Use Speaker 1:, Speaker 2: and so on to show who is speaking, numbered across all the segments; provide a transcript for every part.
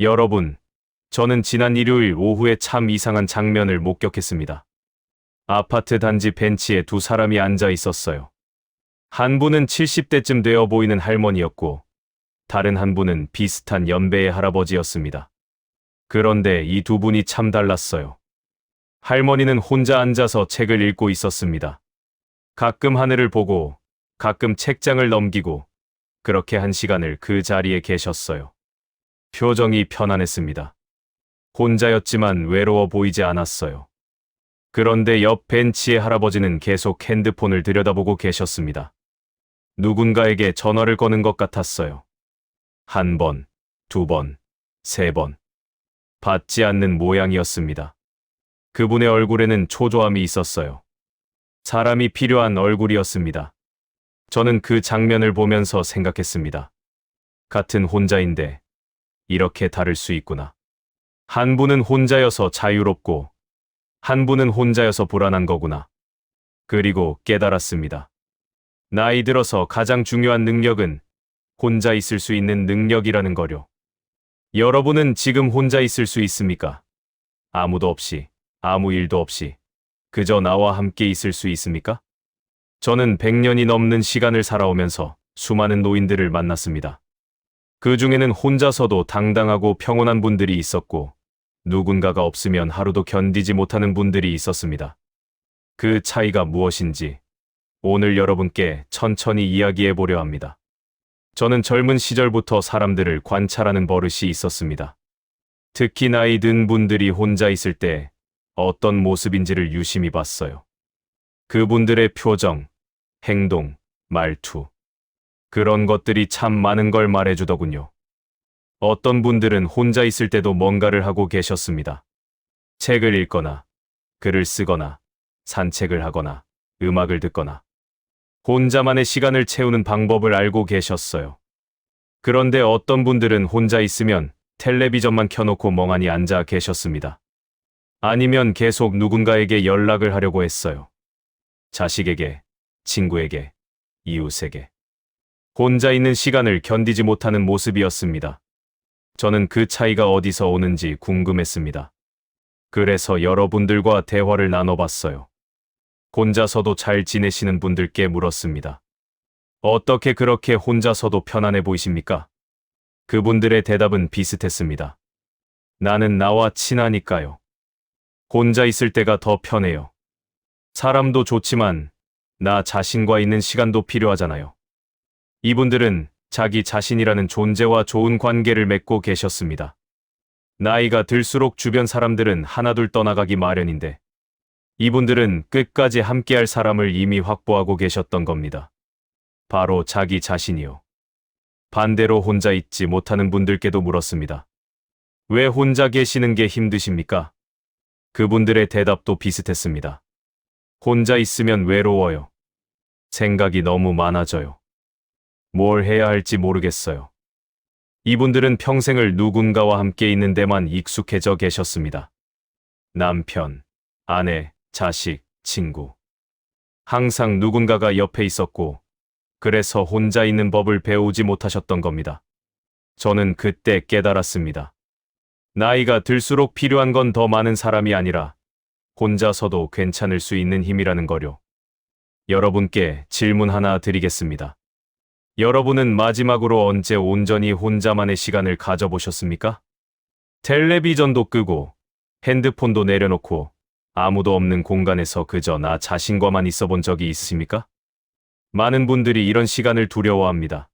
Speaker 1: 여러분, 저는 지난 일요일 오후에 참 이상한 장면을 목격했습니다. 아파트 단지 벤치에 두 사람이 앉아 있었어요. 한 분은 70대쯤 되어 보이는 할머니였고, 다른 한 분은 비슷한 연배의 할아버지였습니다. 그런데 이 두 분이 참 달랐어요. 할머니는 혼자 앉아서 책을 읽고 있었습니다. 가끔 하늘을 보고, 가끔 책장을 넘기고, 그렇게 한 시간을 그 자리에 계셨어요. 표정이 편안했습니다. 혼자였지만 외로워 보이지 않았어요. 그런데 옆 벤치의 할아버지는 계속 핸드폰을 들여다보고 계셨습니다. 누군가에게 전화를 거는 것 같았어요. 한 번, 두 번, 세 번. 받지 않는 모양이었습니다. 그분의 얼굴에는 초조함이 있었어요. 사람이 필요한 얼굴이었습니다. 저는 그 장면을 보면서 생각했습니다. 같은 혼자인데 이렇게 다를 수 있구나. 한 분은 혼자여서 자유롭고 한 분은 혼자여서 불안한 거구나. 그리고 깨달았습니다. 나이 들어서 가장 중요한 능력은 혼자 있을 수 있는 능력이라는 거요. 여러분은 지금 혼자 있을 수 있습니까? 아무도 없이, 아무 일도 없이, 그저 나와 함께 있을 수 있습니까? 저는 100년이 넘는 시간을 살아오면서 수많은 노인들을 만났습니다. 그 중에는 혼자서도 당당하고 평온한 분들이 있었고, 누군가가 없으면 하루도 견디지 못하는 분들이 있었습니다. 그 차이가 무엇인지 오늘 여러분께 천천히 이야기해 보려 합니다. 저는 젊은 시절부터 사람들을 관찰하는 버릇이 있었습니다. 특히 나이 든 분들이 혼자 있을 때 어떤 모습인지를 유심히 봤어요. 그분들의 표정, 행동, 말투. 그런 것들이 참 많은 걸 말해주더군요. 어떤 분들은 혼자 있을 때도 뭔가를 하고 계셨습니다. 책을 읽거나, 글을 쓰거나, 산책을 하거나, 음악을 듣거나. 혼자만의 시간을 채우는 방법을 알고 계셨어요. 그런데 어떤 분들은 혼자 있으면 텔레비전만 켜놓고 멍하니 앉아 계셨습니다. 아니면 계속 누군가에게 연락을 하려고 했어요. 자식에게, 친구에게, 이웃에게. 혼자 있는 시간을 견디지 못하는 모습이었습니다. 저는 그 차이가 어디서 오는지 궁금했습니다. 그래서 여러분들과 대화를 나눠봤어요. 혼자서도 잘 지내시는 분들께 물었습니다. 어떻게 그렇게 혼자서도 편안해 보이십니까? 그분들의 대답은 비슷했습니다. 나는 나와 친하니까요. 혼자 있을 때가 더 편해요. 사람도 좋지만 나 자신과 있는 시간도 필요하잖아요. 이분들은 자기 자신이라는 존재와 좋은 관계를 맺고 계셨습니다. 나이가 들수록 주변 사람들은 하나둘 떠나가기 마련인데 이분들은 끝까지 함께할 사람을 이미 확보하고 계셨던 겁니다. 바로 자기 자신이요. 반대로 혼자 있지 못하는 분들께도 물었습니다. 왜 혼자 계시는 게 힘드십니까? 그분들의 대답도 비슷했습니다. 혼자 있으면 외로워요. 생각이 너무 많아져요. 뭘 해야 할지 모르겠어요. 이분들은 평생을 누군가와 함께 있는 데만 익숙해져 계셨습니다. 남편, 아내, 자식, 친구. 항상 누군가가 옆에 있었고, 그래서 혼자 있는 법을 배우지 못하셨던 겁니다. 저는 그때 깨달았습니다. 나이가 들수록 필요한 건 더 많은 사람이 아니라 혼자서도 괜찮을 수 있는 힘이라는 거요. 여러분께 질문 하나 드리겠습니다. 여러분은 마지막으로 언제 온전히 혼자만의 시간을 가져보셨습니까? 텔레비전도 끄고 핸드폰도 내려놓고 아무도 없는 공간에서 그저 나 자신과만 있어 본 적이 있으십니까? 많은 분들이 이런 시간을 두려워합니다.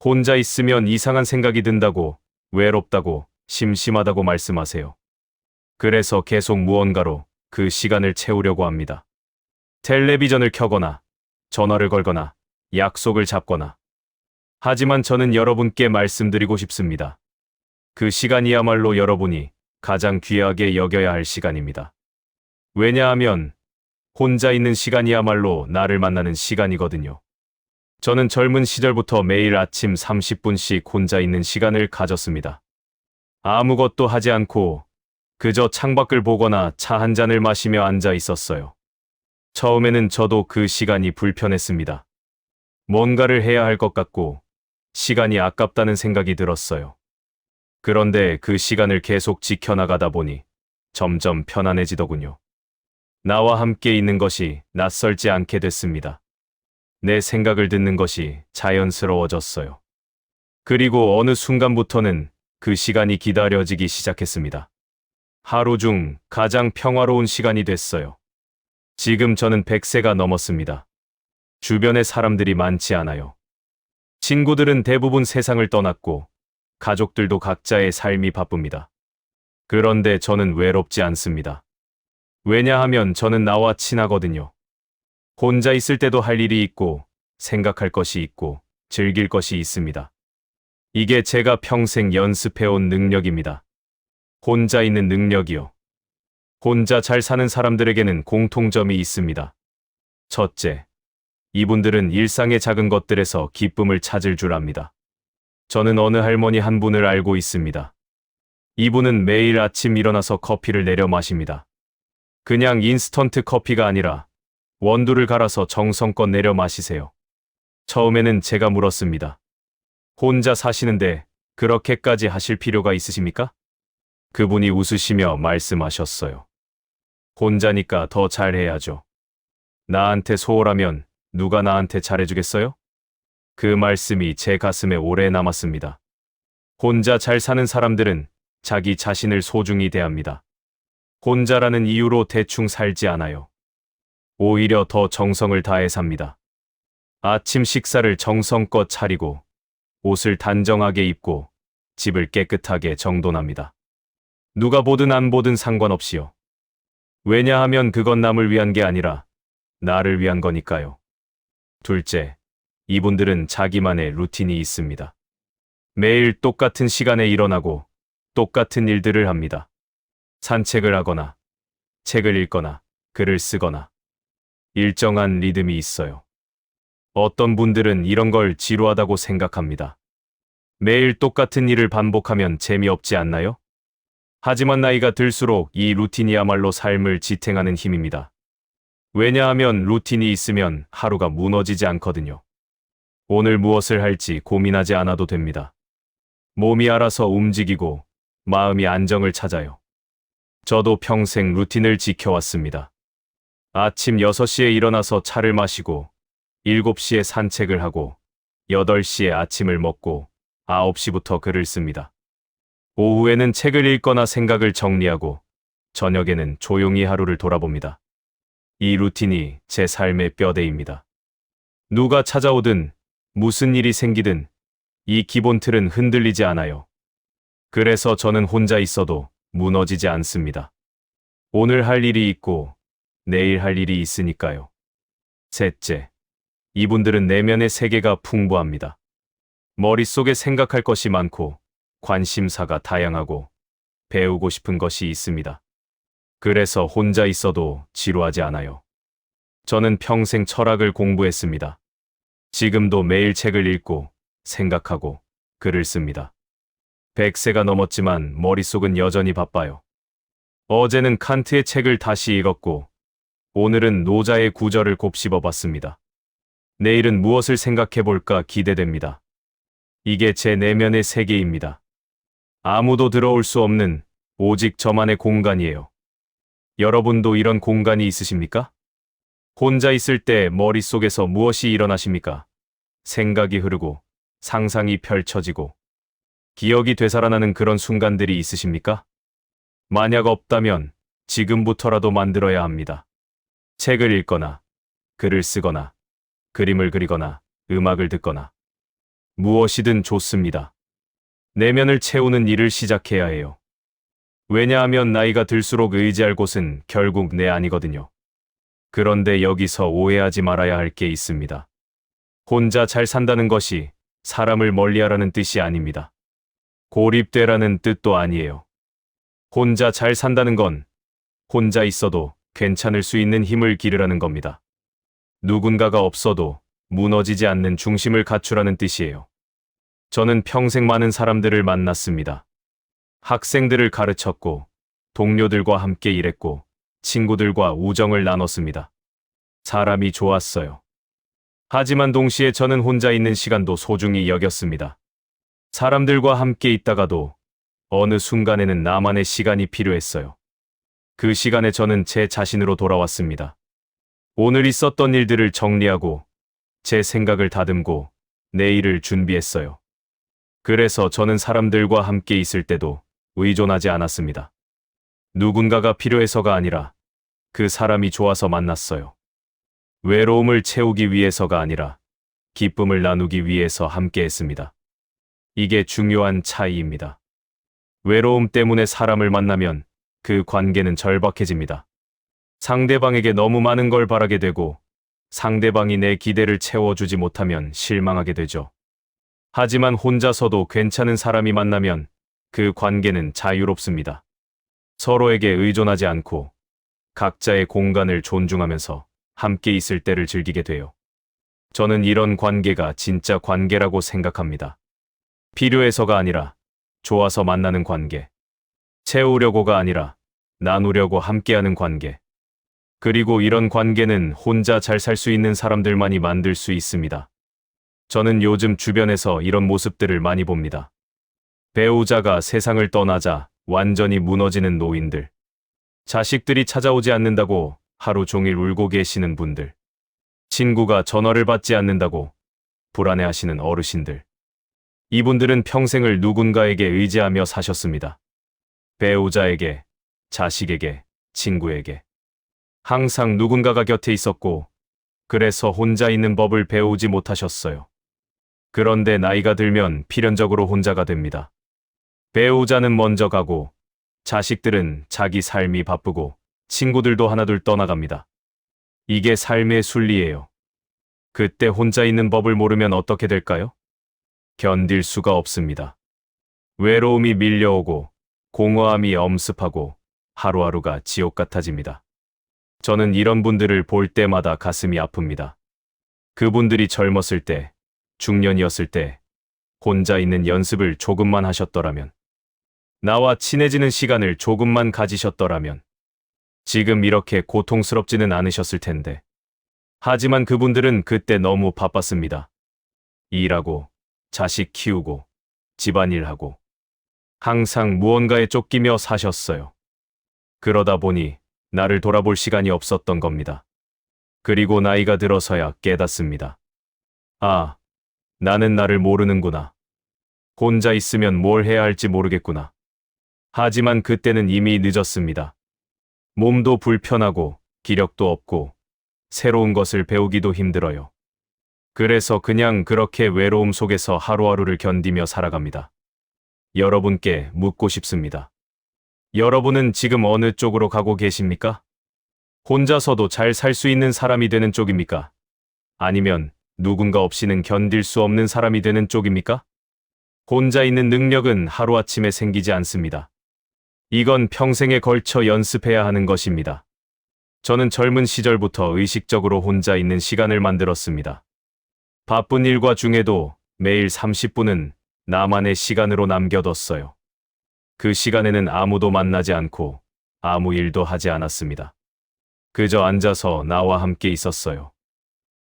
Speaker 1: 혼자 있으면 이상한 생각이 든다고, 외롭다고, 심심하다고 말씀하세요. 그래서 계속 무언가로 그 시간을 채우려고 합니다. 텔레비전을 켜거나, 전화를 걸거나, 약속을 잡거나. 하지만 저는 여러분께 말씀드리고 싶습니다. 그 시간이야말로 여러분이 가장 귀하게 여겨야 할 시간입니다. 왜냐하면 혼자 있는 시간이야말로 나를 만나는 시간이거든요. 저는 젊은 시절부터 매일 아침 30분씩 혼자 있는 시간을 가졌습니다. 아무것도 하지 않고 그저 창밖을 보거나 차 한 잔을 마시며 앉아 있었어요. 처음에는 저도 그 시간이 불편했습니다. 뭔가를 해야 할 것 같고 시간이 아깝다는 생각이 들었어요. 그런데 그 시간을 계속 지켜나가다 보니 점점 편안해지더군요. 나와 함께 있는 것이 낯설지 않게 됐습니다. 내 생각을 듣는 것이 자연스러워졌어요. 그리고 어느 순간부터는 그 시간이 기다려지기 시작했습니다. 하루 중 가장 평화로운 시간이 됐어요. 지금 저는 100세가 넘었습니다. 주변에 사람들이 많지 않아요. 친구들은 대부분 세상을 떠났고 가족들도 각자의 삶이 바쁩니다. 그런데 저는 외롭지 않습니다. 왜냐하면 저는 나와 친하거든요. 혼자 있을 때도 할 일이 있고 생각할 것이 있고 즐길 것이 있습니다. 이게 제가 평생 연습해온 능력입니다. 혼자 있는 능력이요. 혼자 잘 사는 사람들에게는 공통점이 있습니다. 첫째, 이분들은 일상의 작은 것들에서 기쁨을 찾을 줄 압니다. 저는 어느 할머니 한 분을 알고 있습니다. 이분은 매일 아침 일어나서 커피를 내려 마십니다. 그냥 인스턴트 커피가 아니라 원두를 갈아서 정성껏 내려 마시세요. 처음에는 제가 물었습니다. 혼자 사시는데 그렇게까지 하실 필요가 있으십니까? 그분이 웃으시며 말씀하셨어요. 혼자니까 더 잘해야죠. 나한테 소홀하면 누가 나한테 잘해주겠어요? 그 말씀이 제 가슴에 오래 남았습니다. 혼자 잘 사는 사람들은 자기 자신을 소중히 대합니다. 혼자라는 이유로 대충 살지 않아요. 오히려 더 정성을 다해 삽니다. 아침 식사를 정성껏 차리고 옷을 단정하게 입고 집을 깨끗하게 정돈합니다. 누가 보든 안 보든 상관없이요. 왜냐하면 그건 남을 위한 게 아니라 나를 위한 거니까요. 둘째, 이분들은 자기만의 루틴이 있습니다. 매일 똑같은 시간에 일어나고 똑같은 일들을 합니다. 산책을 하거나 책을 읽거나 글을 쓰거나 일정한 리듬이 있어요. 어떤 분들은 이런 걸 지루하다고 생각합니다. 매일 똑같은 일을 반복하면 재미없지 않나요? 하지만 나이가 들수록 이 루틴이야말로 삶을 지탱하는 힘입니다. 왜냐하면 루틴이 있으면 하루가 무너지지 않거든요. 오늘 무엇을 할지 고민하지 않아도 됩니다. 몸이 알아서 움직이고 마음이 안정을 찾아요. 저도 평생 루틴을 지켜왔습니다. 아침 6시에 일어나서 차를 마시고 7시에 산책을 하고 8시에 아침을 먹고 9시부터 글을 씁니다. 오후에는 책을 읽거나 생각을 정리하고 저녁에는 조용히 하루를 돌아봅니다. 이 루틴이 제 삶의 뼈대입니다. 누가 찾아오든 무슨 일이 생기든 이 기본 틀은 흔들리지 않아요. 그래서 저는 혼자 있어도 무너지지 않습니다. 오늘 할 일이 있고 내일 할 일이 있으니까요. 셋째, 이분들은 내면의 세계가 풍부합니다. 머릿속에 생각할 것이 많고 관심사가 다양하고 배우고 싶은 것이 있습니다. 그래서 혼자 있어도 지루하지 않아요. 저는 평생 철학을 공부했습니다. 지금도 매일 책을 읽고 생각하고 글을 씁니다. 100세가 넘었지만 머릿속은 여전히 바빠요. 어제는 칸트의 책을 다시 읽었고 오늘은 노자의 구절을 곱씹어 봤습니다. 내일은 무엇을 생각해 볼까 기대됩니다. 이게 제 내면의 세계입니다. 아무도 들어올 수 없는 오직 저만의 공간이에요. 여러분도 이런 공간이 있으십니까? 혼자 있을 때 머릿속에서 무엇이 일어나십니까? 생각이 흐르고 상상이 펼쳐지고 기억이 되살아나는 그런 순간들이 있으십니까? 만약 없다면 지금부터라도 만들어야 합니다. 책을 읽거나 글을 쓰거나 그림을 그리거나 음악을 듣거나 무엇이든 좋습니다. 내면을 채우는 일을 시작해야 해요. 왜냐하면 나이가 들수록 의지할 곳은 결국 내 안이거든요. 그런데 여기서 오해하지 말아야 할 게 있습니다. 혼자 잘 산다는 것이 사람을 멀리하라는 뜻이 아닙니다. 고립되라는 뜻도 아니에요. 혼자 잘 산다는 건 혼자 있어도 괜찮을 수 있는 힘을 기르라는 겁니다. 누군가가 없어도 무너지지 않는 중심을 갖추라는 뜻이에요. 저는 평생 많은 사람들을 만났습니다. 학생들을 가르쳤고, 동료들과 함께 일했고, 친구들과 우정을 나눴습니다. 사람이 좋았어요. 하지만 동시에 저는 혼자 있는 시간도 소중히 여겼습니다. 사람들과 함께 있다가도 어느 순간에는 나만의 시간이 필요했어요. 그 시간에 저는 제 자신으로 돌아왔습니다. 오늘 있었던 일들을 정리하고 제 생각을 다듬고 내일을 준비했어요. 그래서 저는 사람들과 함께 있을 때도 의존하지 않았습니다. 누군가가 필요해서가 아니라 그 사람이 좋아서 만났어요. 외로움을 채우기 위해서가 아니라 기쁨을 나누기 위해서 함께 했습니다. 이게 중요한 차이입니다. 외로움 때문에 사람을 만나면 그 관계는 절박해집니다. 상대방에게 너무 많은 걸 바라게 되고 상대방이 내 기대를 채워주지 못하면 실망하게 되죠. 하지만 혼자서도 괜찮은 사람이 만나면 그 관계는 자유롭습니다. 서로에게 의존하지 않고 각자의 공간을 존중하면서 함께 있을 때를 즐기게 돼요. 저는 이런 관계가 진짜 관계라고 생각합니다. 필요해서가 아니라 좋아서 만나는 관계. 채우려고가 아니라 나누려고 함께하는 관계. 그리고 이런 관계는 혼자 잘 살 수 있는 사람들만이 만들 수 있습니다. 저는 요즘 주변에서 이런 모습들을 많이 봅니다. 배우자가 세상을 떠나자 완전히 무너지는 노인들. 자식들이 찾아오지 않는다고 하루 종일 울고 계시는 분들. 친구가 전화를 받지 않는다고 불안해하시는 어르신들. 이분들은 평생을 누군가에게 의지하며 사셨습니다. 배우자에게, 자식에게, 친구에게. 항상 누군가가 곁에 있었고, 그래서 혼자 있는 법을 배우지 못하셨어요. 그런데 나이가 들면 필연적으로 혼자가 됩니다. 배우자는 먼저 가고, 자식들은 자기 삶이 바쁘고, 친구들도 하나둘 떠나갑니다. 이게 삶의 순리예요. 그때 혼자 있는 법을 모르면 어떻게 될까요? 견딜 수가 없습니다. 외로움이 밀려오고, 공허함이 엄습하고, 하루하루가 지옥 같아집니다. 저는 이런 분들을 볼 때마다 가슴이 아픕니다. 그분들이 젊었을 때, 중년이었을 때, 혼자 있는 연습을 조금만 하셨더라면, 나와 친해지는 시간을 조금만 가지셨더라면, 지금 이렇게 고통스럽지는 않으셨을 텐데. 하지만 그분들은 그때 너무 바빴습니다. 일하고, 자식 키우고, 집안일하고, 항상 무언가에 쫓기며 사셨어요. 그러다 보니 나를 돌아볼 시간이 없었던 겁니다. 그리고 나이가 들어서야 깨닫습니다. 아, 나는 나를 모르는구나. 혼자 있으면 뭘 해야 할지 모르겠구나. 하지만 그때는 이미 늦었습니다. 몸도 불편하고 기력도 없고 새로운 것을 배우기도 힘들어요. 그래서 그냥 그렇게 외로움 속에서 하루하루를 견디며 살아갑니다. 여러분께 묻고 싶습니다. 여러분은 지금 어느 쪽으로 가고 계십니까? 혼자서도 잘 살 수 있는 사람이 되는 쪽입니까? 아니면 누군가 없이는 견딜 수 없는 사람이 되는 쪽입니까? 혼자 있는 능력은 하루아침에 생기지 않습니다. 이건 평생에 걸쳐 연습해야 하는 것입니다. 저는 젊은 시절부터 의식적으로 혼자 있는 시간을 만들었습니다. 바쁜 일과 중에도 매일 30분은 나만의 시간으로 남겨뒀어요. 그 시간에는 아무도 만나지 않고 아무 일도 하지 않았습니다. 그저 앉아서 나와 함께 있었어요.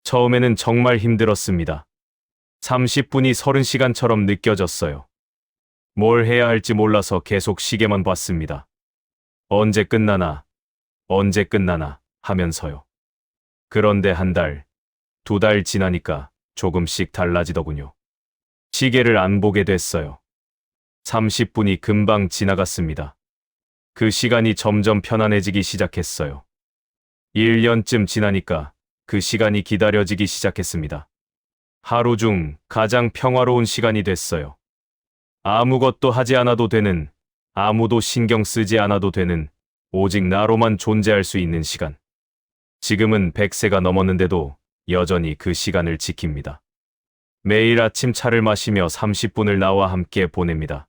Speaker 1: 처음에는 정말 힘들었습니다. 30분이 30시간처럼 느껴졌어요. 뭘 해야 할지 몰라서 계속 시계만 봤습니다. 언제 끝나나 하면서요. 그런데 한 달, 2달 지나니까 조금씩 달라지더군요. 시계를 안 보게 됐어요. 30분이 금방 지나갔습니다. 그 시간이 점점 편안해지기 시작했어요. 1년쯤 지나니까 그 시간이 기다려지기 시작했습니다. 하루 중 가장 평화로운 시간이 됐어요. 아무것도 하지 않아도 되는, 아무도 신경 쓰지 않아도 되는, 오직 나로만 존재할 수 있는 시간. 지금은 100세가 넘었는데도 여전히 그 시간을 지킵니다. 매일 아침 차를 마시며 30분을 나와 함께 보냅니다.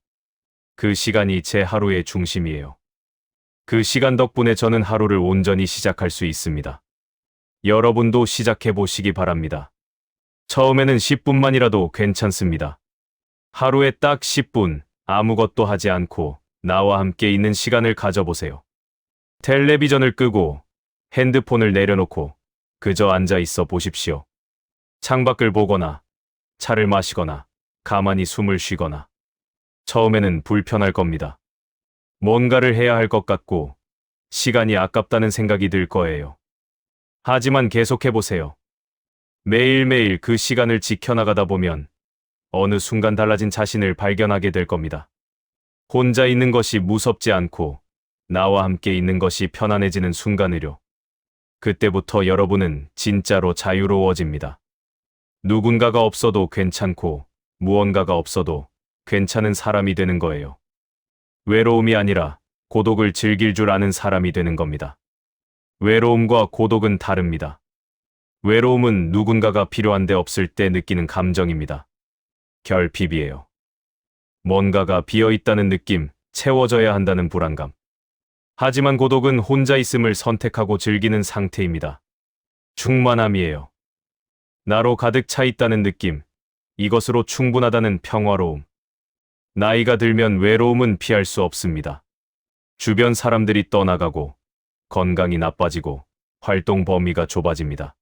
Speaker 1: 그 시간이 제 하루의 중심이에요. 그 시간 덕분에 저는 하루를 온전히 시작할 수 있습니다. 여러분도 시작해 보시기 바랍니다. 처음에는 10분만이라도 괜찮습니다. 하루에 딱 10분 아무것도 하지 않고 나와 함께 있는 시간을 가져보세요. 텔레비전을 끄고 핸드폰을 내려놓고 그저 앉아 있어 보십시오. 창밖을 보거나 차를 마시거나 가만히 숨을 쉬거나 처음에는 불편할 겁니다. 뭔가를 해야 할 것 같고 시간이 아깝다는 생각이 들 거예요. 하지만 계속해보세요. 매일매일 그 시간을 지켜나가다 보면 어느 순간 달라진 자신을 발견하게 될 겁니다. 혼자 있는 것이 무섭지 않고 나와 함께 있는 것이 편안해지는 순간으로. 그때부터 여러분은 진짜로 자유로워집니다. 누군가가 없어도 괜찮고 무언가가 없어도 괜찮은 사람이 되는 거예요. 외로움이 아니라 고독을 즐길 줄 아는 사람이 되는 겁니다. 외로움과 고독은 다릅니다. 외로움은 누군가가 필요한데 없을 때 느끼는 감정입니다. 결핍이에요. 뭔가가 비어있다는 느낌, 채워져야 한다는 불안감. 하지만 고독은 혼자 있음을 선택하고 즐기는 상태입니다. 충만함이에요. 나로 가득 차 있다는 느낌, 이것으로 충분하다는 평화로움. 나이가 들면 외로움은 피할 수 없습니다. 주변 사람들이 떠나가고, 건강이 나빠지고, 활동 범위가 좁아집니다.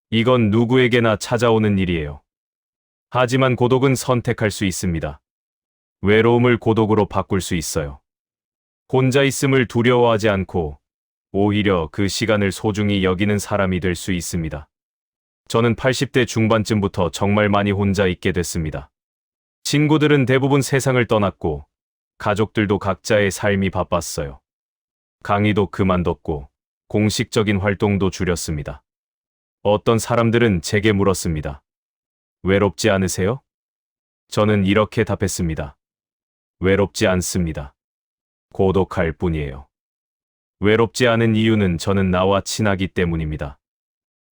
Speaker 1: 이건 누구에게나 찾아오는 일이에요. 하지만 고독은 선택할 수 있습니다. 외로움을 고독으로 바꿀 수 있어요. 혼자 있음을 두려워하지 않고 오히려 그 시간을 소중히 여기는 사람이 될 수 있습니다. 저는 80대 중반쯤부터 정말 많이 혼자 있게 됐습니다. 친구들은 대부분 세상을 떠났고 가족들도 각자의 삶이 바빴어요. 강의도 그만뒀고 공식적인 활동도 줄였습니다. 어떤 사람들은 제게 물었습니다. 외롭지 않으세요? 저는 이렇게 답했습니다. 외롭지 않습니다. 고독할 뿐이에요. 외롭지 않은 이유는 저는 나와 친하기 때문입니다.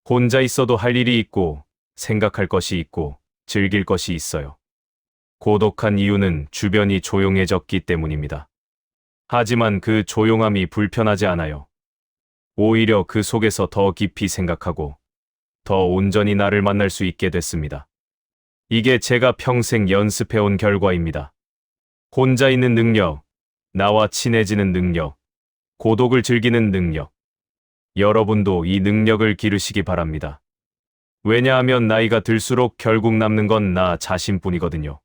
Speaker 1: 혼자 있어도 할 일이 있고, 생각할 것이 있고, 즐길 것이 있어요. 고독한 이유는 주변이 조용해졌기 때문입니다. 하지만 그 조용함이 불편하지 않아요. 오히려 그 속에서 더 깊이 생각하고, 더 온전히 나를 만날 수 있게 됐습니다. 이게 제가 평생 연습해온 결과입니다. 혼자 있는 능력, 나와 친해지는 능력, 고독을 즐기는 능력. 여러분도 이 능력을 기르시기 바랍니다. 왜냐하면 나이가 들수록 결국 남는 건 나 자신뿐이거든요.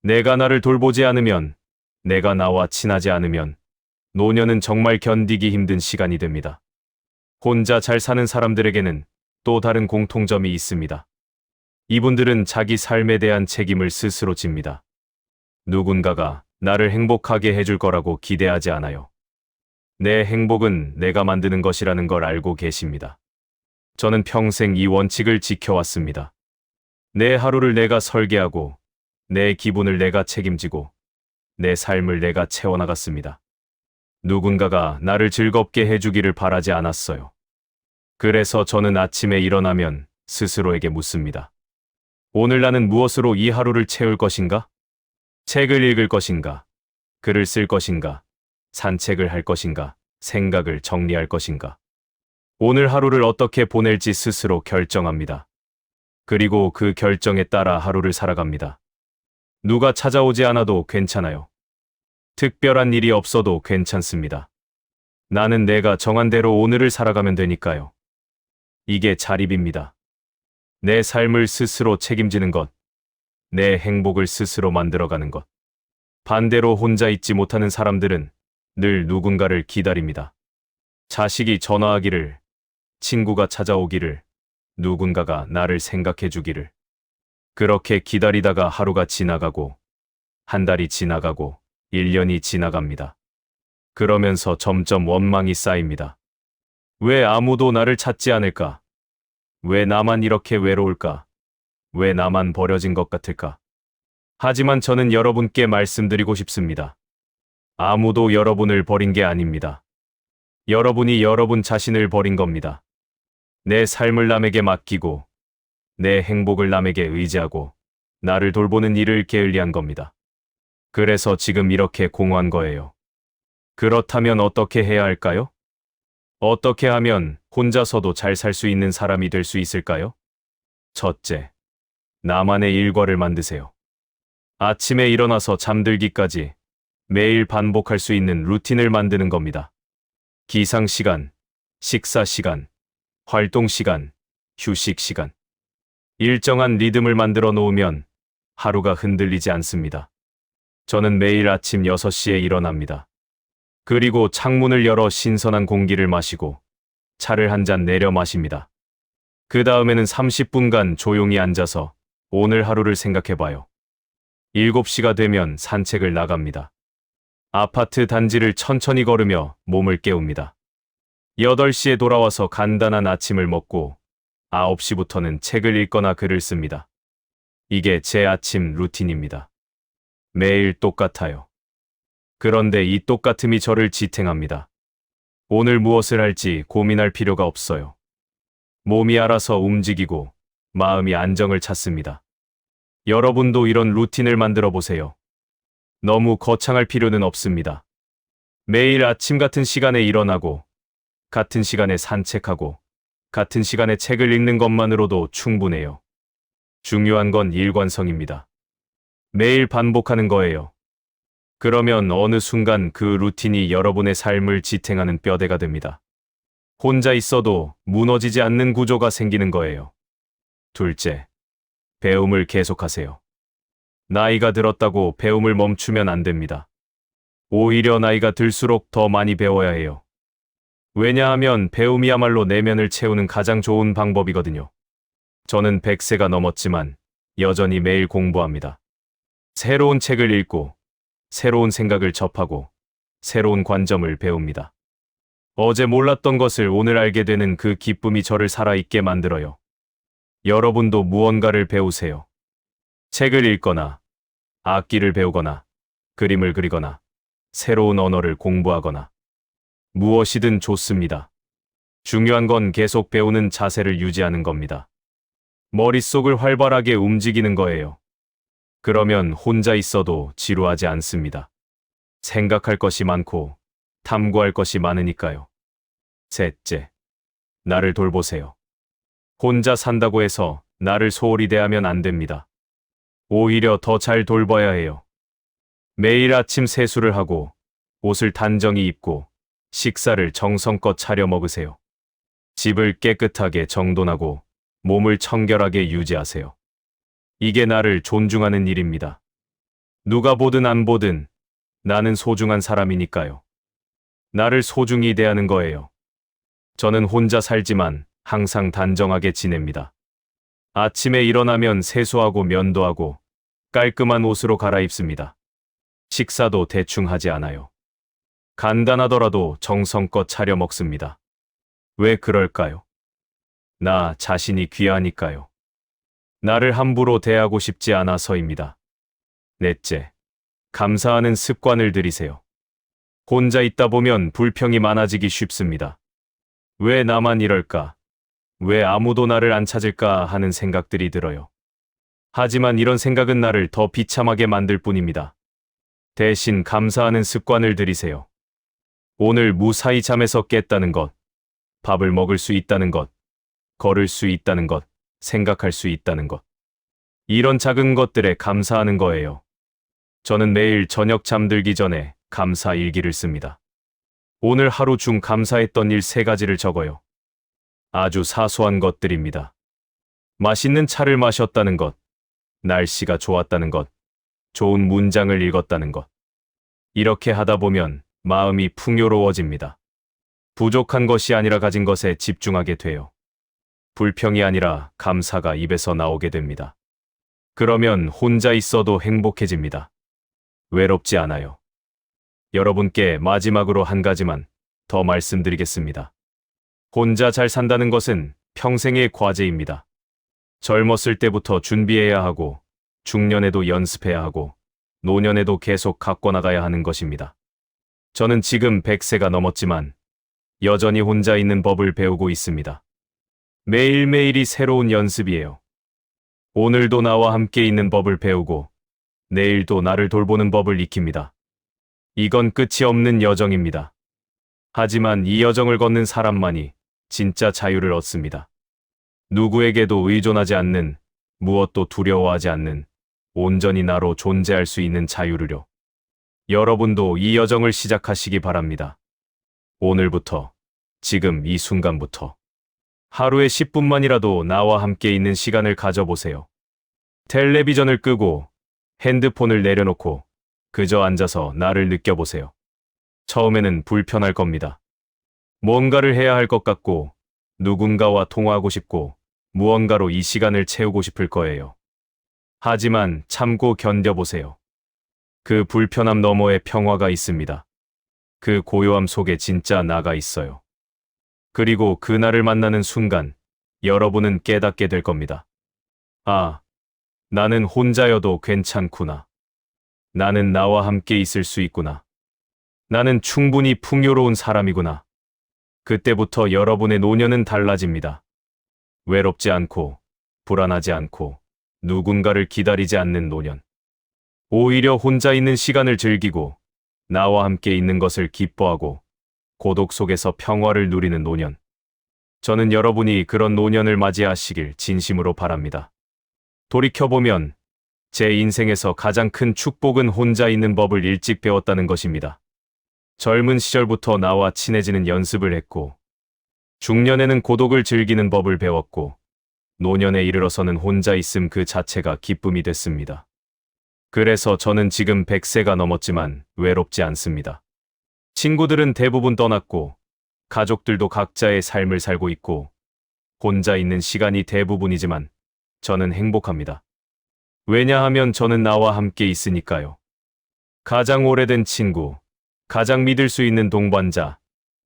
Speaker 1: 내가 나를 돌보지 않으면, 내가 나와 친하지 않으면, 노년은 정말 견디기 힘든 시간이 됩니다. 혼자 잘 사는 사람들에게는 또 다른 공통점이 있습니다. 이분들은 자기 삶에 대한 책임을 스스로 집니다. 누군가가 나를 행복하게 해줄 거라고 기대하지 않아요. 내 행복은 내가 만드는 것이라는 걸 알고 계십니다. 저는 평생 이 원칙을 지켜왔습니다. 내 하루를 내가 설계하고, 내 기분을 내가 책임지고, 내 삶을 내가 채워나갔습니다. 누군가가 나를 즐겁게 해주기를 바라지 않았어요. 그래서 저는 아침에 일어나면 스스로에게 묻습니다. 오늘 나는 무엇으로 이 하루를 채울 것인가? 책을 읽을 것인가? 글을 쓸 것인가? 산책을 할 것인가? 생각을 정리할 것인가? 오늘 하루를 어떻게 보낼지 스스로 결정합니다. 그리고 그 결정에 따라 하루를 살아갑니다. 누가 찾아오지 않아도 괜찮아요. 특별한 일이 없어도 괜찮습니다. 나는 내가 정한 대로 오늘을 살아가면 되니까요. 이게 자립입니다. 내 삶을 스스로 책임지는 것, 내 행복을 스스로 만들어가는 것. 반대로 혼자 있지 못하는 사람들은 늘 누군가를 기다립니다. 자식이 전화하기를, 친구가 찾아오기를, 누군가가 나를 생각해 주기를. 그렇게 기다리다가 하루가 지나가고, 한 달이 지나가고, 1년이 지나갑니다. 그러면서 점점 원망이 쌓입니다. 왜 아무도 나를 찾지 않을까? 왜 나만 이렇게 외로울까? 왜 나만 버려진 것 같을까? 하지만 저는 여러분께 말씀드리고 싶습니다. 아무도 여러분을 버린 게 아닙니다. 여러분이 여러분 자신을 버린 겁니다. 내 삶을 남에게 맡기고, 내 행복을 남에게 의지하고, 나를 돌보는 일을 게을리한 겁니다. 그래서 지금 이렇게 공허한 거예요. 그렇다면 어떻게 해야 할까요? 어떻게 하면 혼자서도 잘 살 수 있는 사람이 될 수 있을까요? 첫째, 나만의 일과를 만드세요. 아침에 일어나서 잠들기까지 매일 반복할 수 있는 루틴을 만드는 겁니다. 기상 시간, 식사 시간, 활동 시간, 휴식 시간. 일정한 리듬을 만들어 놓으면 하루가 흔들리지 않습니다. 저는 매일 아침 6시에 일어납니다. 그리고 창문을 열어 신선한 공기를 마시고 차를 한 잔 내려 마십니다. 그 다음에는 30분간 조용히 앉아서 오늘 하루를 생각해봐요. 7시가 되면 산책을 나갑니다. 아파트 단지를 천천히 걸으며 몸을 깨웁니다. 8시에 돌아와서 간단한 아침을 먹고 9시부터는 책을 읽거나 글을 씁니다. 이게 제 아침 루틴입니다. 매일 똑같아요. 그런데 이 똑같음이 저를 지탱합니다. 오늘 무엇을 할지 고민할 필요가 없어요. 몸이 알아서 움직이고 마음이 안정을 찾습니다. 여러분도 이런 루틴을 만들어 보세요. 너무 거창할 필요는 없습니다. 매일 아침 같은 시간에 일어나고, 같은 시간에 산책하고, 같은 시간에 책을 읽는 것만으로도 충분해요. 중요한 건 일관성입니다. 매일 반복하는 거예요. 그러면 어느 순간 그 루틴이 여러분의 삶을 지탱하는 뼈대가 됩니다. 혼자 있어도 무너지지 않는 구조가 생기는 거예요. 둘째, 배움을 계속하세요. 나이가 들었다고 배움을 멈추면 안 됩니다. 오히려 나이가 들수록 더 많이 배워야 해요. 왜냐하면 배움이야말로 내면을 채우는 가장 좋은 방법이거든요. 저는 100세가 넘었지만 여전히 매일 공부합니다. 새로운 책을 읽고, 새로운 생각을 접하고, 새로운 관점을 배웁니다. 어제 몰랐던 것을 오늘 알게 되는 그 기쁨이 저를 살아있게 만들어요. 여러분도 무언가를 배우세요. 책을 읽거나, 악기를 배우거나, 그림을 그리거나, 새로운 언어를 공부하거나, 무엇이든 좋습니다. 중요한 건 계속 배우는 자세를 유지하는 겁니다. 머릿속을 활발하게 움직이는 거예요. 그러면 혼자 있어도 지루하지 않습니다. 생각할 것이 많고 탐구할 것이 많으니까요. 셋째, 나를 돌보세요. 혼자 산다고 해서 나를 소홀히 대하면 안 됩니다. 오히려 더 잘 돌봐야 해요. 매일 아침 세수를 하고 옷을 단정히 입고 식사를 정성껏 차려 먹으세요. 집을 깨끗하게 정돈하고 몸을 청결하게 유지하세요. 이게 나를 존중하는 일입니다. 누가 보든 안 보든 나는 소중한 사람이니까요. 나를 소중히 대하는 거예요. 저는 혼자 살지만 항상 단정하게 지냅니다. 아침에 일어나면 세수하고 면도하고 깔끔한 옷으로 갈아입습니다. 식사도 대충 하지 않아요. 간단하더라도 정성껏 차려 먹습니다. 왜 그럴까요? 나 자신이 귀하니까요. 나를 함부로 대하고 싶지 않아서입니다. 넷째, 감사하는 습관을 들이세요. 혼자 있다 보면 불평이 많아지기 쉽습니다. 왜 나만 이럴까? 왜 아무도 나를 안 찾을까 하는 생각들이 들어요. 하지만 이런 생각은 나를 더 비참하게 만들 뿐입니다. 대신 감사하는 습관을 들이세요. 오늘 무사히 잠에서 깼다는 것, 밥을 먹을 수 있다는 것, 걸을 수 있다는 것, 생각할 수 있다는 것. 이런 작은 것들에 감사하는 거예요. 저는 매일 저녁 잠들기 전에 감사 일기를 씁니다. 오늘 하루 중 감사했던 일 3가지를 적어요. 아주 사소한 것들입니다. 맛있는 차를 마셨다는 것, 날씨가 좋았다는 것, 좋은 문장을 읽었다는 것. 이렇게 하다 보면 마음이 풍요로워집니다. 부족한 것이 아니라 가진 것에 집중하게 돼요. 불평이 아니라 감사가 입에서 나오게 됩니다. 그러면 혼자 있어도 행복해집니다. 외롭지 않아요. 여러분께 마지막으로 한 가지만 더 말씀드리겠습니다. 혼자 잘 산다는 것은 평생의 과제입니다. 젊었을 때부터 준비해야 하고, 중년에도 연습해야 하고, 노년에도 계속 갖고 나가야 하는 것입니다. 저는 지금 100세가 넘었지만 여전히 혼자 있는 법을 배우고 있습니다. 매일매일이 새로운 연습이에요. 오늘도 나와 함께 있는 법을 배우고 내일도 나를 돌보는 법을 익힙니다. 이건 끝이 없는 여정입니다. 하지만 이 여정을 걷는 사람만이 진짜 자유를 얻습니다. 누구에게도 의존하지 않는, 무엇도 두려워하지 않는, 온전히 나로 존재할 수 있는 자유를요. 여러분도 이 여정을 시작하시기 바랍니다. 오늘부터, 지금 이 순간부터. 하루에 10분만이라도 나와 함께 있는 시간을 가져보세요. 텔레비전을 끄고, 핸드폰을 내려놓고, 그저 앉아서 나를 느껴보세요. 처음에는 불편할 겁니다. 뭔가를 해야 할 것 같고, 누군가와 통화하고 싶고, 무언가로 이 시간을 채우고 싶을 거예요. 하지만 참고 견뎌보세요. 그 불편함 너머에 평화가 있습니다. 그 고요함 속에 진짜 나가 있어요. 그리고 그날을 만나는 순간, 여러분은 깨닫게 될 겁니다. 아, 나는 혼자여도 괜찮구나. 나는 나와 함께 있을 수 있구나. 나는 충분히 풍요로운 사람이구나. 그때부터 여러분의 노년은 달라집니다. 외롭지 않고, 불안하지 않고, 누군가를 기다리지 않는 노년. 오히려 혼자 있는 시간을 즐기고, 나와 함께 있는 것을 기뻐하고, 고독 속에서 평화를 누리는 노년. 저는 여러분이 그런 노년을 맞이하시길 진심으로 바랍니다. 돌이켜보면, 제 인생에서 가장 큰 축복은 혼자 있는 법을 일찍 배웠다는 것입니다. 젊은 시절부터 나와 친해지는 연습을 했고, 중년에는 고독을 즐기는 법을 배웠고, 노년에 이르러서는 혼자 있음 그 자체가 기쁨이 됐습니다. 그래서 저는 지금 100세가 넘었지만 외롭지 않습니다. 친구들은 대부분 떠났고, 가족들도 각자의 삶을 살고 있고, 혼자 있는 시간이 대부분이지만, 저는 행복합니다. 왜냐하면 저는 나와 함께 있으니까요. 가장 오래된 친구, 가장 믿을 수 있는 동반자,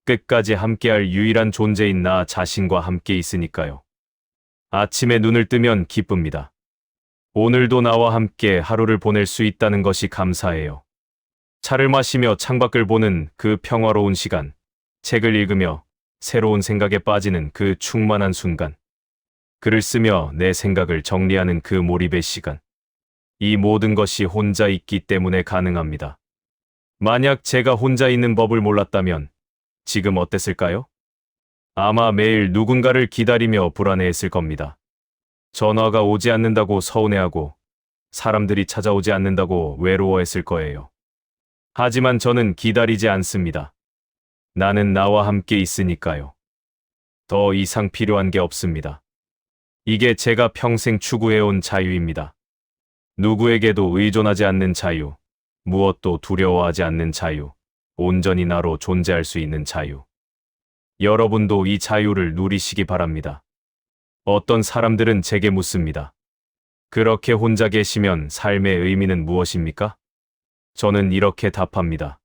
Speaker 1: 끝까지 함께할 유일한 존재인 나 자신과 함께 있으니까요. 아침에 눈을 뜨면 기쁩니다. 오늘도 나와 함께 하루를 보낼 수 있다는 것이 감사해요. 차를 마시며 창밖을 보는 그 평화로운 시간, 책을 읽으며 새로운 생각에 빠지는 그 충만한 순간, 글을 쓰며 내 생각을 정리하는 그 몰입의 시간. 이 모든 것이 혼자 있기 때문에 가능합니다. 만약 제가 혼자 있는 법을 몰랐다면 지금 어땠을까요? 아마 매일 누군가를 기다리며 불안해했을 겁니다. 전화가 오지 않는다고 서운해하고 사람들이 찾아오지 않는다고 외로워했을 거예요. 하지만 저는 기다리지 않습니다. 나는 나와 함께 있으니까요. 더 이상 필요한 게 없습니다. 이게 제가 평생 추구해온 자유입니다. 누구에게도 의존하지 않는 자유, 무엇도 두려워하지 않는 자유, 온전히 나로 존재할 수 있는 자유. 여러분도 이 자유를 누리시기 바랍니다. 어떤 사람들은 제게 묻습니다. 그렇게 혼자 계시면 삶의 의미는 무엇입니까? 저는 이렇게 답합니다.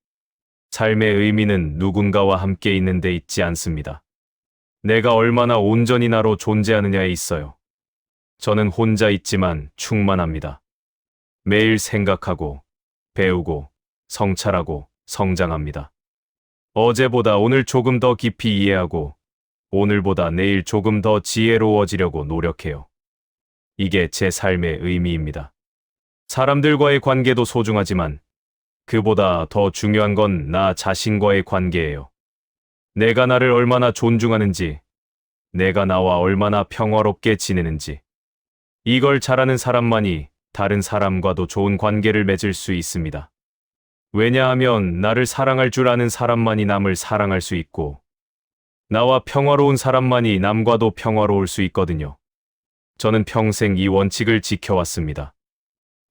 Speaker 1: 삶의 의미는 누군가와 함께 있는 데 있지 않습니다. 내가 얼마나 온전히 나로 존재하느냐에 있어요. 저는 혼자 있지만 충만합니다. 매일 생각하고, 배우고, 성찰하고, 성장합니다. 어제보다 오늘 조금 더 깊이 이해하고, 오늘보다 내일 조금 더 지혜로워지려고 노력해요. 이게 제 삶의 의미입니다. 사람들과의 관계도 소중하지만, 그보다 더 중요한 건 나 자신과의 관계예요. 내가 나를 얼마나 존중하는지, 내가 나와 얼마나 평화롭게 지내는지. 이걸 잘하는 사람만이 다른 사람과도 좋은 관계를 맺을 수 있습니다. 왜냐하면 나를 사랑할 줄 아는 사람만이 남을 사랑할 수 있고, 나와 평화로운 사람만이 남과도 평화로울 수 있거든요. 저는 평생 이 원칙을 지켜왔습니다.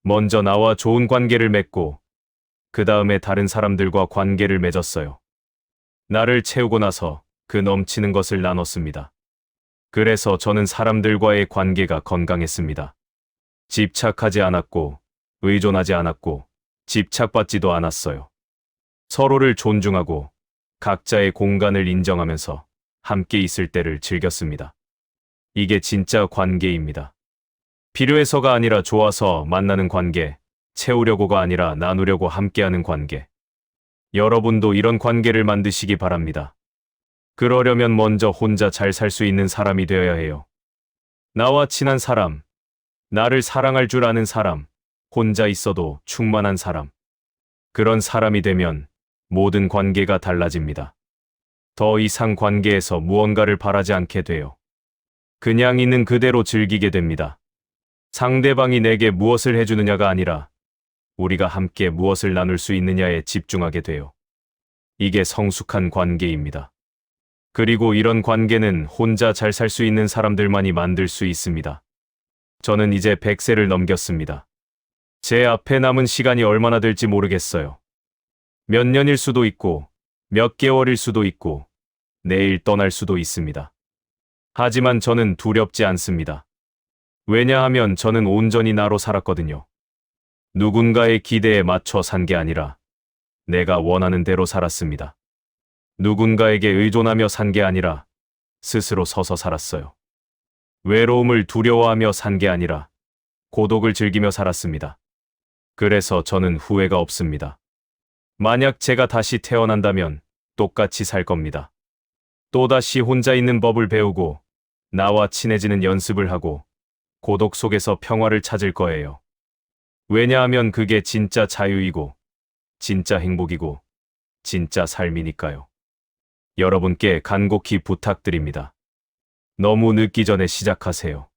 Speaker 1: 먼저 나와 좋은 관계를 맺고, 그 다음에 다른 사람들과 관계를 맺었어요. 나를 채우고 나서 그 넘치는 것을 나눴습니다. 그래서 저는 사람들과의 관계가 건강했습니다. 집착하지 않았고, 의존하지 않았고, 집착받지도 않았어요. 서로를 존중하고, 각자의 공간을 인정하면서 함께 있을 때를 즐겼습니다. 이게 진짜 관계입니다. 필요해서가 아니라 좋아서 만나는 관계, 채우려고가 아니라 나누려고 함께하는 관계. 여러분도 이런 관계를 만드시기 바랍니다. 그러려면 먼저 혼자 잘 살 수 있는 사람이 되어야 해요. 나와 친한 사람, 나를 사랑할 줄 아는 사람, 혼자 있어도 충만한 사람. 그런 사람이 되면 모든 관계가 달라집니다. 더 이상 관계에서 무언가를 바라지 않게 돼요. 그냥 있는 그대로 즐기게 됩니다. 상대방이 내게 무엇을 해주느냐가 아니라 우리가 함께 무엇을 나눌 수 있느냐에 집중하게 돼요. 이게 성숙한 관계입니다. 그리고 이런 관계는 혼자 잘 살 수 있는 사람들만이 만들 수 있습니다. 저는 이제 100세를 넘겼습니다. 제 앞에 남은 시간이 얼마나 될지 모르겠어요. 몇 년일 수도 있고, 몇 개월일 수도 있고, 내일 떠날 수도 있습니다. 하지만 저는 두렵지 않습니다. 왜냐하면 저는 온전히 나로 살았거든요. 누군가의 기대에 맞춰 산 게 아니라 내가 원하는 대로 살았습니다. 누군가에게 의존하며 산 게 아니라 스스로 서서 살았어요. 외로움을 두려워하며 산 게 아니라 고독을 즐기며 살았습니다. 그래서 저는 후회가 없습니다. 만약 제가 다시 태어난다면 똑같이 살 겁니다. 또다시 혼자 있는 법을 배우고 나와 친해지는 연습을 하고 고독 속에서 평화를 찾을 거예요. 왜냐하면 그게 진짜 자유이고 진짜 행복이고 진짜 삶이니까요. 여러분께 간곡히 부탁드립니다. 너무 늦기 전에 시작하세요.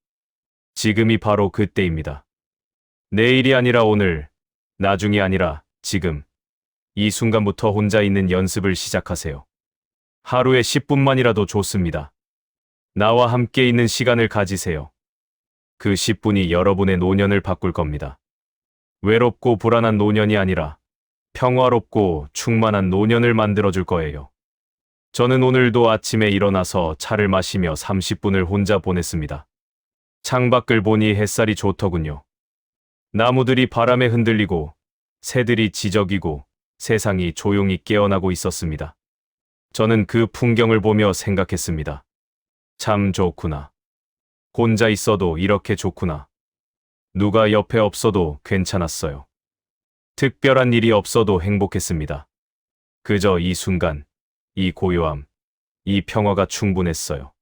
Speaker 1: 지금이 바로 그때입니다. 내일이 아니라 오늘, 나중이 아니라 지금, 이 순간부터 혼자 있는 연습을 시작하세요. 하루에 10분만이라도 좋습니다. 나와 함께 있는 시간을 가지세요. 그 10분이 여러분의 노년을 바꿀 겁니다. 외롭고 불안한 노년이 아니라 평화롭고 충만한 노년을 만들어줄 거예요. 저는 오늘도 아침에 일어나서 차를 마시며 30분을 혼자 보냈습니다. 창밖을 보니 햇살이 좋더군요. 나무들이 바람에 흔들리고 새들이 지저귀고 세상이 조용히 깨어나고 있었습니다. 저는 그 풍경을 보며 생각했습니다. 참 좋구나. 혼자 있어도 이렇게 좋구나. 누가 옆에 없어도 괜찮았어요. 특별한 일이 없어도 행복했습니다. 그저 이 순간, 이 고요함, 이 평화가 충분했어요.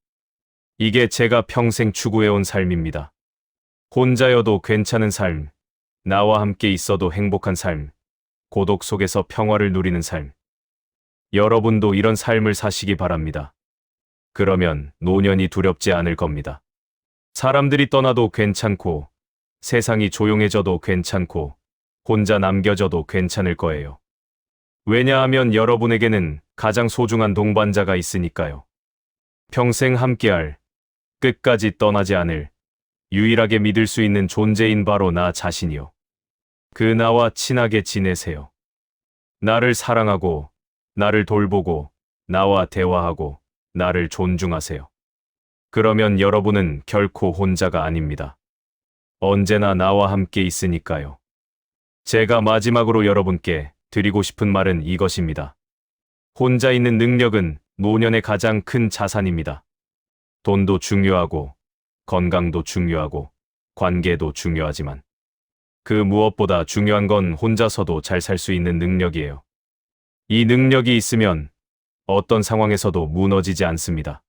Speaker 1: 이게 제가 평생 추구해온 삶입니다. 혼자여도 괜찮은 삶, 나와 함께 있어도 행복한 삶, 고독 속에서 평화를 누리는 삶. 여러분도 이런 삶을 사시기 바랍니다. 그러면 노년이 두렵지 않을 겁니다. 사람들이 떠나도 괜찮고, 세상이 조용해져도 괜찮고, 혼자 남겨져도 괜찮을 거예요. 왜냐하면 여러분에게는 가장 소중한 동반자가 있으니까요. 평생 함께할, 끝까지 떠나지 않을, 유일하게 믿을 수 있는 존재인 바로 나 자신이요. 그 나와 친하게 지내세요. 나를 사랑하고, 나를 돌보고, 나와 대화하고, 나를 존중하세요. 그러면 여러분은 결코 혼자가 아닙니다. 언제나 나와 함께 있으니까요. 제가 마지막으로 여러분께 드리고 싶은 말은 이것입니다. 혼자 있는 능력은 노년의 가장 큰 자산입니다. 돈도 중요하고, 건강도 중요하고, 관계도 중요하지만, 그 무엇보다 중요한 건 혼자서도 잘 살 수 있는 능력이에요. 이 능력이 있으면 어떤 상황에서도 무너지지 않습니다.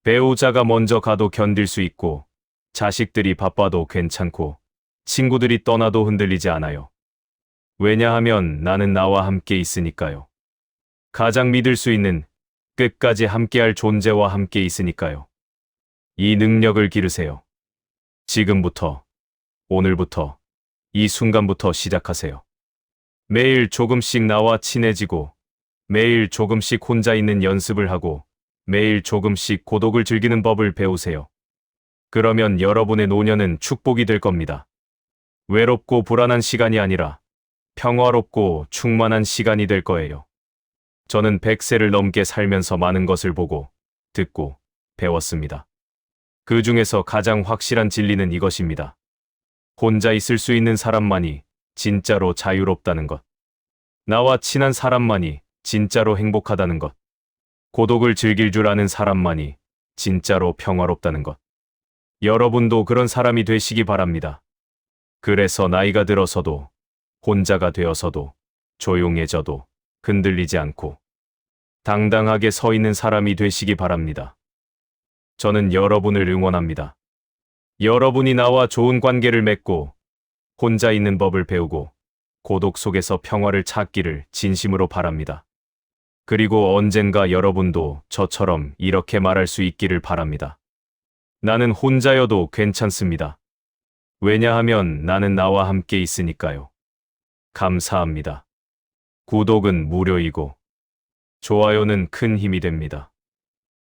Speaker 1: 배우자가 먼저 가도 견딜 수 있고, 자식들이 바빠도 괜찮고, 친구들이 떠나도 흔들리지 않아요. 왜냐하면 나는 나와 함께 있으니까요. 가장 믿을 수 있는, 끝까지 함께할 존재와 함께 있으니까요. 이 능력을 기르세요. 지금부터, 오늘부터, 이 순간부터 시작하세요. 매일 조금씩 나와 친해지고, 매일 조금씩 혼자 있는 연습을 하고, 매일 조금씩 고독을 즐기는 법을 배우세요. 그러면 여러분의 노년은 축복이 될 겁니다. 외롭고 불안한 시간이 아니라 평화롭고 충만한 시간이 될 거예요. 저는 100세를 넘게 살면서 많은 것을 보고, 듣고, 배웠습니다. 그 중에서 가장 확실한 진리는 이것입니다. 혼자 있을 수 있는 사람만이 진짜로 자유롭다는 것. 나와 친한 사람만이 진짜로 행복하다는 것. 고독을 즐길 줄 아는 사람만이 진짜로 평화롭다는 것. 여러분도 그런 사람이 되시기 바랍니다. 그래서 나이가 들어서도, 혼자가 되어서도, 조용해져도 흔들리지 않고 당당하게 서 있는 사람이 되시기 바랍니다. 저는 여러분을 응원합니다. 여러분이 나와 좋은 관계를 맺고 혼자 있는 법을 배우고 고독 속에서 평화를 찾기를 진심으로 바랍니다. 그리고 언젠가 여러분도 저처럼 이렇게 말할 수 있기를 바랍니다. 나는 혼자여도 괜찮습니다. 왜냐하면 나는 나와 함께 있으니까요. 감사합니다. 구독은 무료이고 좋아요는 큰 힘이 됩니다.